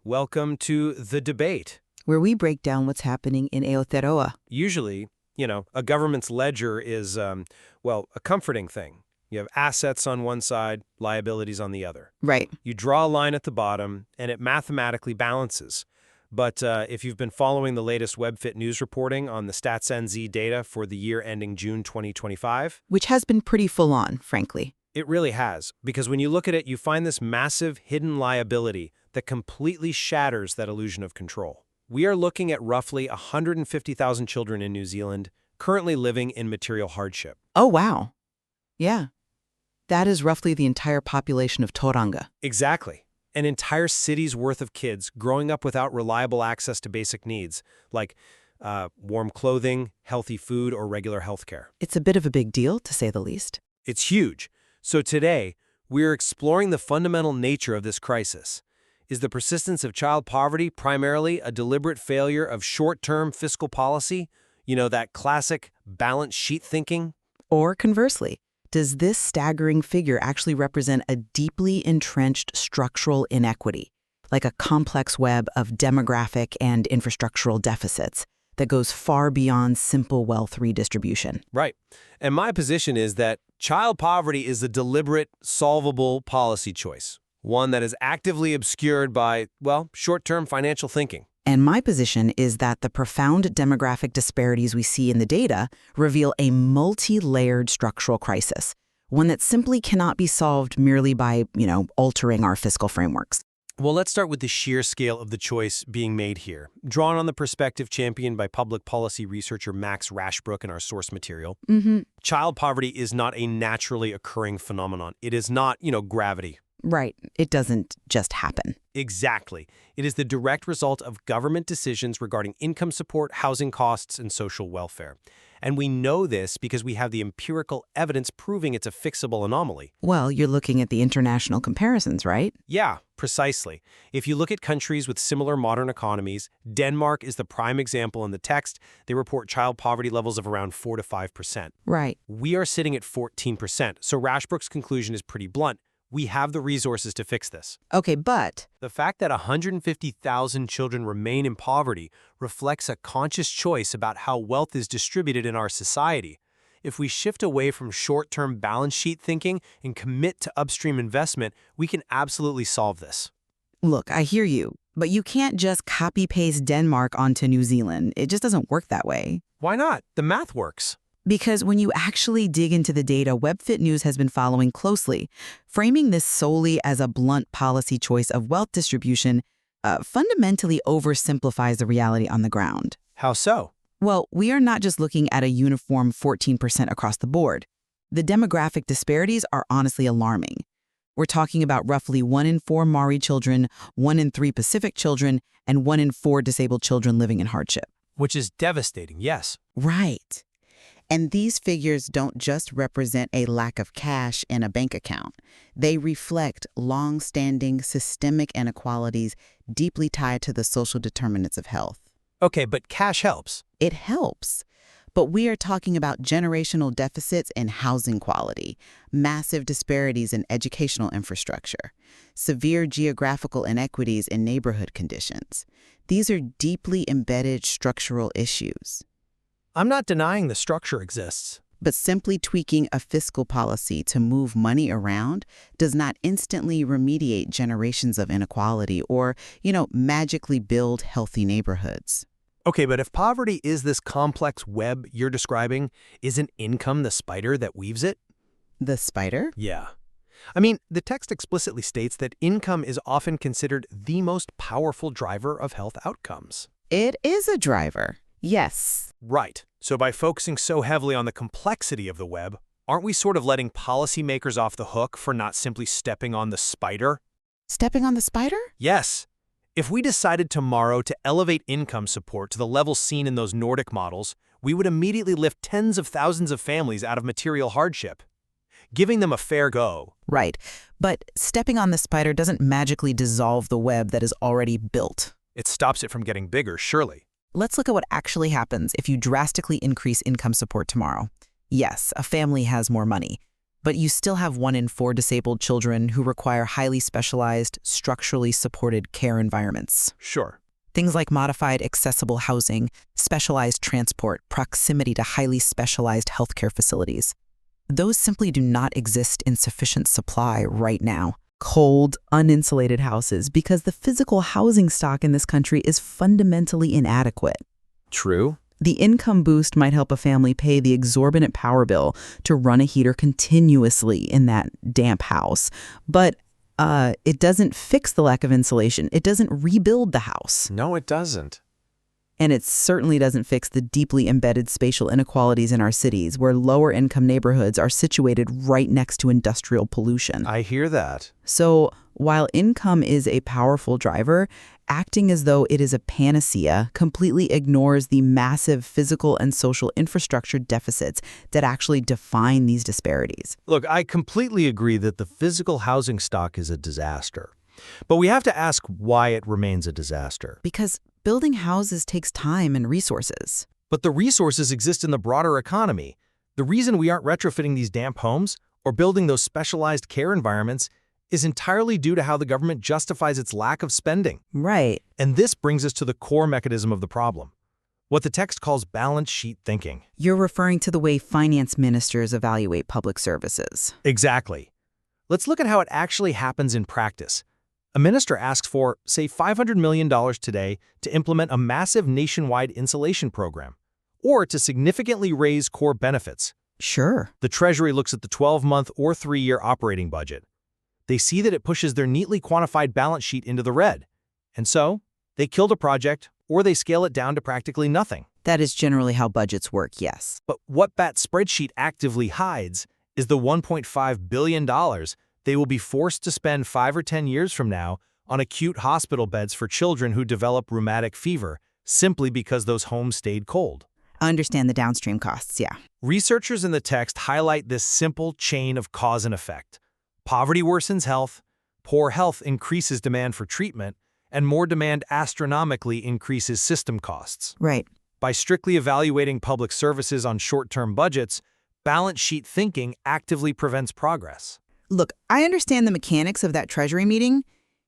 Welcome to The Debate. Where we break down what's happening in Aotearoa. Usually, a government's ledger is, a comforting thing. You have assets on one side, liabilities on the other. Right. You draw a line at the bottom, and it mathematically balances. But if you've been following the latest WebFit news reporting on the StatsNZ data for the year ending June 2025, Which has been pretty full on, frankly. it really has. Because when you look at it, you find this massive hidden liability that completely shatters that illusion of control. We are looking at roughly 150,000 children in New Zealand currently living in material hardship. Oh, wow. Yeah. That is roughly the entire population of Tauranga. Exactly. An entire city's worth of kids growing up without reliable access to basic needs, like warm clothing, healthy food, or regular health care. It's a bit of a big deal, to say the least. It's huge. So today, we're exploring the fundamental nature of this crisis. Is the persistence of child poverty primarily a deliberate failure of short-term fiscal policy? That classic balance sheet thinking? Or conversely, does this staggering figure actually represent a deeply entrenched structural inequity, like a complex web of demographic and infrastructural deficits that goes far beyond simple wealth redistribution? Right. And my position is that child poverty is a deliberate, solvable policy choice, one that is actively obscured by, short-term financial thinking. And my position is that the profound demographic disparities we see in the data reveal a multi-layered structural crisis, one that simply cannot be solved merely by, altering our fiscal frameworks. Well, let's start with the sheer scale of the choice being made here, drawn on the perspective championed by public policy researcher Max Rashbrook in our source material. Child poverty is not a naturally occurring phenomenon. It is not, gravity. Right. It doesn't just happen. Exactly. It is the direct result of government decisions regarding income support, housing costs, and social welfare. And we know this because we have the empirical evidence proving it's a fixable anomaly. Well, you're looking at the international comparisons, right? Yeah, precisely. If you look at countries with similar modern economies, Denmark is the prime example in the text. They report child poverty levels of around 4 to 5%. Right. We are sitting at 14%, so Rashbrook's conclusion is pretty blunt. We have the resources to fix this. Okay, but The fact that 150,000 children remain in poverty reflects a conscious choice about how wealth is distributed in our society. If we shift away from short-term balance sheet thinking and commit to upstream investment, we can absolutely solve this. look, I hear you, but you can't just copy-paste Denmark onto New Zealand. It just doesn't work that way. Why not? The math works. Because when you actually dig into the data, WebFit News has been following closely. Framing this solely as a blunt policy choice of wealth distribution fundamentally oversimplifies the reality on the ground. How so? Well, we are not just looking at a uniform 14% across the board. The demographic disparities are honestly alarming. We're talking about roughly 1 in 4 Maori children, 1 in 3 Pacific children, and 1 in 4 disabled children living in hardship. Which is devastating, yes. Right. And these figures don't just represent a lack of cash in a bank account. They reflect long-standing systemic inequalities deeply tied to the social determinants of health. Okay, but cash helps. It helps. But we are talking about generational deficits in housing quality, massive disparities in educational infrastructure, severe geographical inequities in neighborhood conditions. These are deeply embedded structural issues. I'm not denying the structure exists. But simply tweaking a fiscal policy to move money around does not instantly remediate generations of inequality or, magically build healthy neighborhoods. Okay, but if poverty is this complex web you're describing, isn't income the spider that weaves it? The spider? Yeah. I mean, the text explicitly states that income is often considered the most powerful driver of health outcomes. It is a driver. Yes. Right. So by focusing so heavily on the complexity of the web, aren't we sort of letting policymakers off the hook for not simply stepping on the spider? Stepping on the spider? Yes. If we decided tomorrow to elevate income support to the level seen in those Nordic models, we would immediately lift tens of thousands of families out of material hardship, giving them a fair go. Right. But stepping on the spider doesn't magically dissolve the web that is already built. It stops it from getting bigger, surely. Let's look at what actually happens if you drastically increase income support tomorrow. Yes, a family has more money. But you still have 1 in 4 disabled children who require highly specialized, structurally supported care environments. Sure. Things like modified accessible housing, specialized transport, proximity to highly specialized healthcare facilities. Those simply do not exist in sufficient supply right now. Cold, uninsulated houses because the physical housing stock in this country is fundamentally inadequate. True. The income boost might help a family pay the exorbitant power bill to run a heater continuously in that damp house, but it doesn't fix the lack of insulation. It doesn't rebuild the house. No, it doesn't. And it certainly doesn't fix the deeply embedded spatial inequalities in our cities, where lower-income neighborhoods are situated right next to industrial pollution. I hear that. So while income is a powerful driver, acting as though it is a panacea completely ignores the massive physical and social infrastructure deficits that actually define these disparities. Look, I completely agree that the physical housing stock is a disaster. But we have to ask why it remains a disaster. Because building houses takes time and resources. But the resources exist in the broader economy. The reason we aren't retrofitting these damp homes or building those specialized care environments is entirely due to how the government justifies its lack of spending. Right. And this brings us to the core mechanism of the problem, what the text calls balance sheet thinking. You're referring to the way finance ministers evaluate public services. Exactly. Let's look at how it actually happens in practice. A minister asks for, say, $500 million today to implement a massive nationwide insulation program, or to significantly raise core benefits. Sure. The Treasury looks at the 12-month or 3-year operating budget. They see that it pushes their neatly quantified balance sheet into the red. And so, they killed a project, or they scale it down to practically nothing. That is generally how budgets work, yes. But what that spreadsheet actively hides is the $1.5 billion they will be forced to spend 5 or 10 years from now on acute hospital beds for children who develop rheumatic fever simply because those homes stayed cold. I understand the downstream costs, yeah. Researchers in the text highlight this simple chain of cause and effect. Poverty worsens health, poor health increases demand for treatment, and more demand astronomically increases system costs. Right. By strictly evaluating public services on short-term budgets, balance sheet thinking actively prevents progress. Look, I understand the mechanics of that Treasury meeting,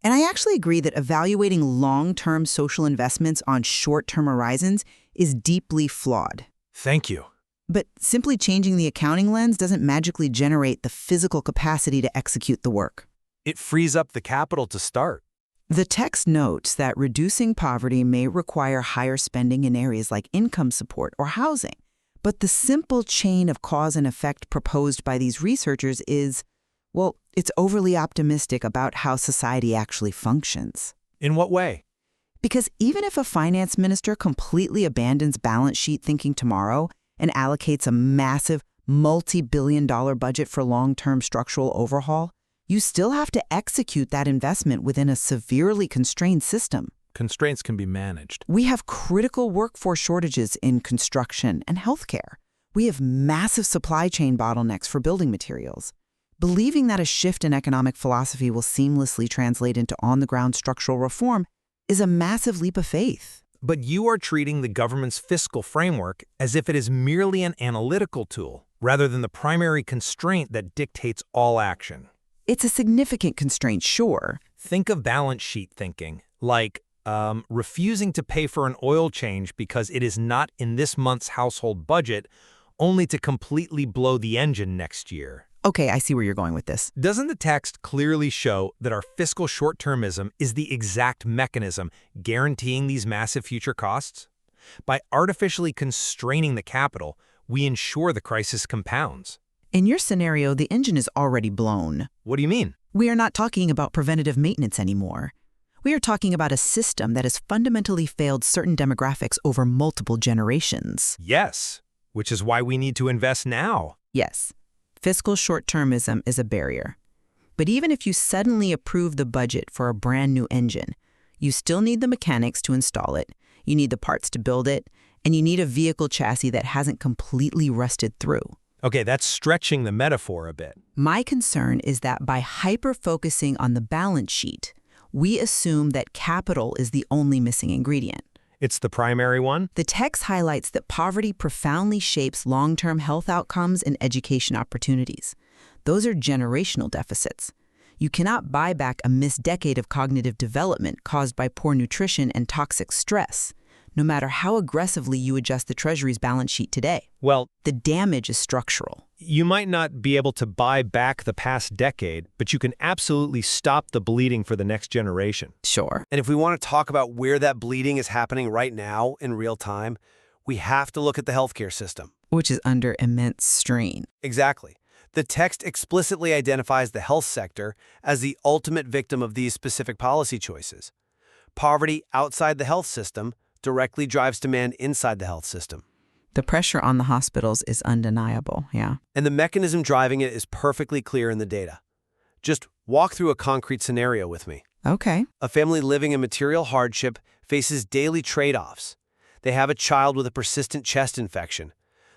and I actually agree that evaluating long-term social investments on short-term horizons is deeply flawed. Thank you. But simply changing the accounting lens doesn't magically generate the physical capacity to execute the work. It frees up the capital to start. The text notes that reducing poverty may require higher spending in areas like income support or housing. But the simple chain of cause and effect proposed by these researchers is, well, it's overly optimistic about how society actually functions. In what way? Because even if a finance minister completely abandons balance sheet thinking tomorrow and allocates a massive multi-billion-dollar budget for long-term structural overhaul, you still have to execute that investment within a severely constrained system. Constraints can be managed. We have critical workforce shortages in construction and healthcare. We have massive supply chain bottlenecks for building materials. Believing that a shift in economic philosophy will seamlessly translate into on-the-ground structural reform is a massive leap of faith. But you are treating the government's fiscal framework as if it is merely an analytical tool, rather than the primary constraint that dictates all action. It's a significant constraint, sure. Think of balance sheet thinking, like refusing to pay for an oil change because it is not in this month's household budget, only to completely blow the engine next year. Okay, I see where you're going with this. Doesn't the text clearly show that our fiscal short-termism is the exact mechanism guaranteeing these massive future costs? By artificially constraining the capital, we ensure the crisis compounds. In your scenario, the engine is already blown. What do you mean? We are not talking about preventative maintenance anymore. We are talking about a system that has fundamentally failed certain demographics over multiple generations. Yes, which is why we need to invest now. Yes. Fiscal short-termism is a barrier. But even if you suddenly approve the budget for a brand new engine, you still need the mechanics to install it, you need the parts to build it, and you need a vehicle chassis that hasn't completely rusted through. Okay, that's stretching the metaphor a bit. My concern is that by hyper-focusing on the balance sheet, we assume that capital is the only missing ingredient. It's the primary one? The text highlights that poverty profoundly shapes long-term health outcomes and education opportunities. Those are generational deficits. You cannot buy back a missed decade of cognitive development caused by poor nutrition and toxic stress, no matter how aggressively you adjust the Treasury's balance sheet today. Well, The damage is structural. you might not be able to buy back the past decade, but you can absolutely stop the bleeding for the next generation. Sure. And if we want to talk about where that bleeding is happening right now in real time, we have to look at the healthcare system. Which is under immense strain. Exactly. The text explicitly identifies the health sector as the ultimate victim of these specific policy choices. Poverty outside the health system directly drives demand inside the health system. The pressure on the hospitals is undeniable, yeah. And the mechanism driving it is perfectly clear in the data. Just walk through a concrete scenario with me. Okay. A family living in material hardship faces daily trade-offs. They have a child with a persistent chest infection.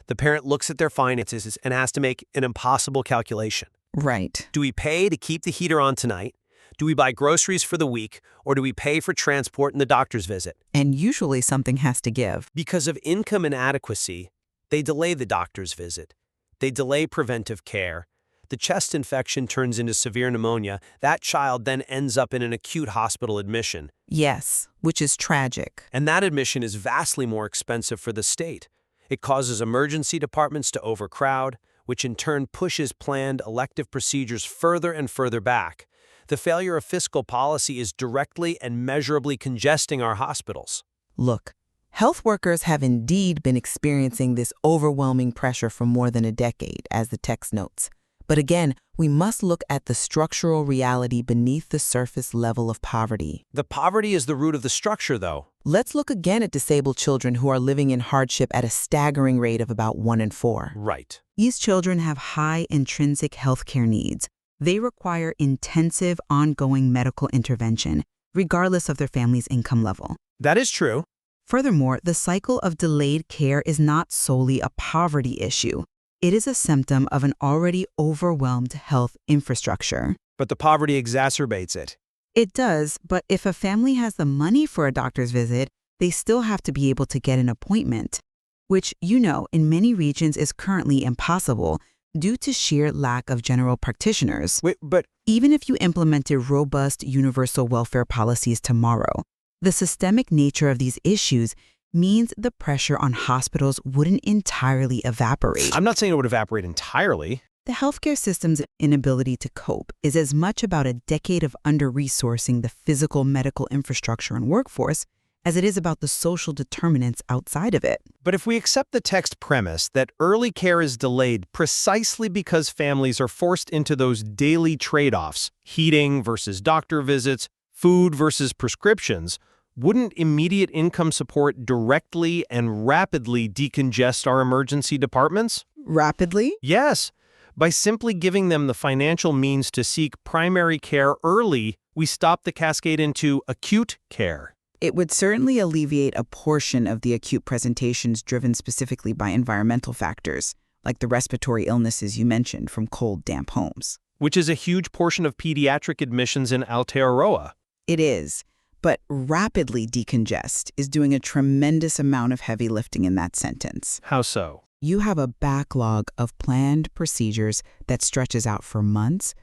The parent looks at their finances and has to make an impossible calculation. Right. Do we pay to keep the heater on tonight? Do we buy groceries for the week? Or do we pay for transport and the doctor's visit? And usually something has to give. Because of income inadequacy, they delay the doctor's visit. They delay preventive care. The chest infection turns into severe pneumonia. That child then ends up in an acute hospital admission. Yes, which is tragic. And that admission is vastly more expensive for the state. It causes emergency departments to overcrowd, which in turn pushes planned elective procedures further and further back. The failure of fiscal policy is directly and measurably congesting our hospitals. Look, health workers have indeed been experiencing this overwhelming pressure for more than a decade, as the text notes. But again, we must look at the structural reality beneath the surface level of poverty. The poverty is the root of the structure, though. Let's look again at disabled children who are living in hardship at a staggering rate of about 1 in 4. Right. These children have high intrinsic healthcare needs. They require intensive, ongoing medical intervention, regardless of their family's income level. That is true. Furthermore, the cycle of delayed care is not solely a poverty issue. It is a symptom of an already overwhelmed health infrastructure. But the poverty exacerbates it. It does, but if a family has the money for a doctor's visit, they still have to be able to get an appointment, which, in many regions is currently impossible due to sheer lack of general practitioners. Wait, but Even if you implemented robust universal welfare policies tomorrow, the systemic nature of these issues means the pressure on hospitals wouldn't entirely evaporate. I'm not saying it would evaporate entirely. The healthcare system's inability to cope is as much about a decade of under-resourcing the physical medical infrastructure and workforce as it is about the social determinants outside of it. But if we accept the text premise that early care is delayed precisely because families are forced into those daily trade-offs, heating versus doctor visits, food versus prescriptions, wouldn't immediate income support directly and rapidly decongest our emergency departments? Rapidly? Yes. By simply giving them the financial means to seek primary care early, we stop the cascade into acute care. It would certainly alleviate a portion of the acute presentations driven specifically by environmental factors, like the respiratory illnesses you mentioned from cold, damp homes. Which is a huge portion of pediatric admissions in Aotearoa. It is, but rapidly decongest is doing a tremendous amount of heavy lifting in that sentence. How so? You have a backlog of planned procedures that stretches out for months